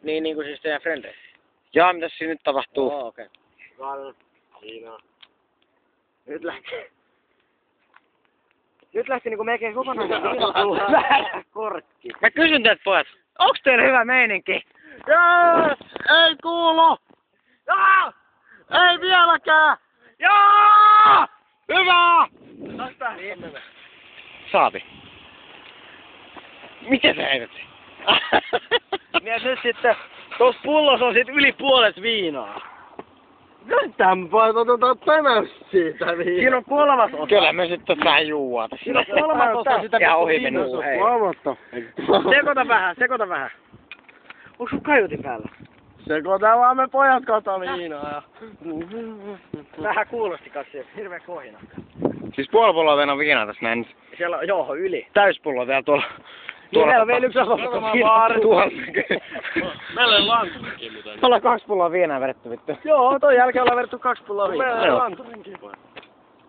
Niin niinku siis teidän frendeissä. Jaa, mitäs siinä nyt tapahtuu? Oo, okei. Siinä. Nyt lähti niinku melkein kokonaan korkki. Mä kysyn teiltä pojat, onks teillä hyvä meininki? Jaa! Ei kuulu! Jaa! Ei vieläkään! Jaa! Hyvä! Saati. Miten sä heität sen? Ja nyt sitten, tossa pullossa on sit yli puolet viinaa. Tämän voit ottaa tänään siitä viinaa. Siinä on kolmas osa. Kyllä me sitten vähän juuata. Siinä on kolmas osa sitä ja ohi viinaa. mennyt. Hei. Sekoita vähän. Onks sun kaiutin päällä? Sekoita vaan me pojat kato viinaa. Vähän kuulosti kaksi, hirveä kohina. Siis puoli pulloa vielä on viinaa tässä näin. Siellä on, joo, yli. Täyspullo vielä tuolla. Niin meillä on vielä yksi osa. Tuolla. Meillä ei lanturinkin mitään. Me ollaan 2 pulloa viinaa vedetty vittu. Joo, toi jälkeen ollaan vedetty 2 pulloa viinaa. Meillä ei lanturinkin.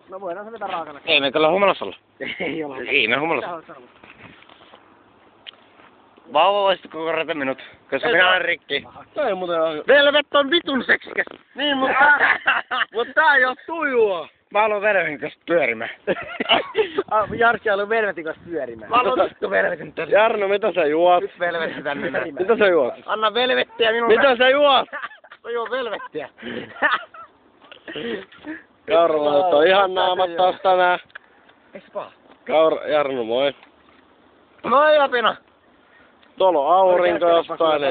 No voidaan se vetää raakana. Ei me kyllä humalassa olla. Ei ole. Ei me humalassa. Vauva voisitko korjata minut, koska minä olen rikki. Ei muuten ole. Velvet on vitun seksikäs. Niin, mutta tää ei oo tujua. Mä haluan Velvetin kanssa pyörimään. Jarkki on ollut Velvetin kanssa pyörimään. Otatko Velvetin tänne? Jarno, mitä sä juot? Nyt Velvetin tänne. Mitä sä juot? Anna Velvettiä minulle. Mitä sä juot? Mä juon Velvettiä. Jarno ottaa ihan naamat taas tänään. Eiks se paha? Jarno, moi. Moi Apina. Tuolla on aurinko jostain.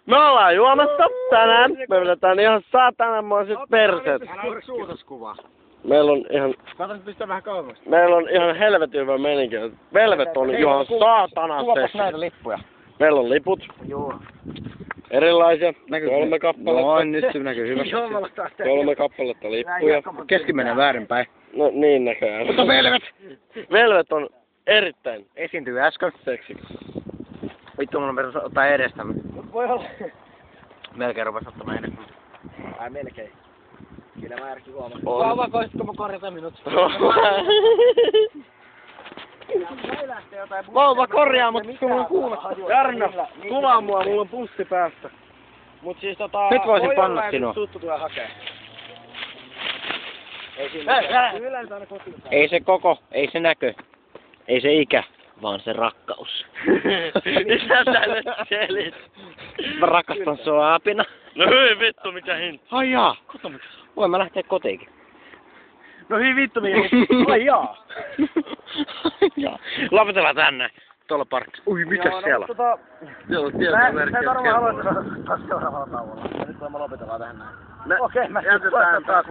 Me ollaan juomassa tänään. Me vedetään ihan satananmoiset perset. Suutas kuvaa. Meillä on ihan... Kato nyt pistää vähän kauemmas. Meillä on ihan helvetin hyvä meininki. Velvet on ihan saatana Kuvapas näitä lippuja. Meillä on liput. Joo. Erilaisia. 3 kappaletta. Noin, nyt se näkyy hyvästi. 3 kappaletta lippuja. Keski menee väärinpäin. No niin näköjään. Mutta Velvet! Velvet on erittäin Esiintyy äsken. seksikäs. Vittu mun on perus ottaa edestä. Voi olla. Melkein rupes ottamaan edestä. Ai melkein. Kyllä mä järki huomaan. On. Vauva, voisitko mä korjata minut? Vauva korjaa, mutta mulla on kuumat. Jarno, kuvaa mua, mulla on pussi päässä. Mut siis Nyt voisin voi panna olla, sinua. että tuttu tulee hakee. Ei siinä. Yleensä aina kotiin. Ei se koko, ei se näkö, ei se ikä, vaan se rakkaus. Mitä sä nyt selit? Mä rakastan sua Apina. No hyi vittu, mikä hinta. Ai jaa. Voin mä lähteä kotiinkin. No hyvin vittu mikä. Ai jaa. Jaa. Lopetellaan tänne. Tuolla parkissa. Ui, mikäs siellä? Siellä on Mä tietomerkki. varmaan haluaisin taas seuraavalla tauolla. Nyt me lopetellaan tähän näin. Me Okei, mä jätetään tää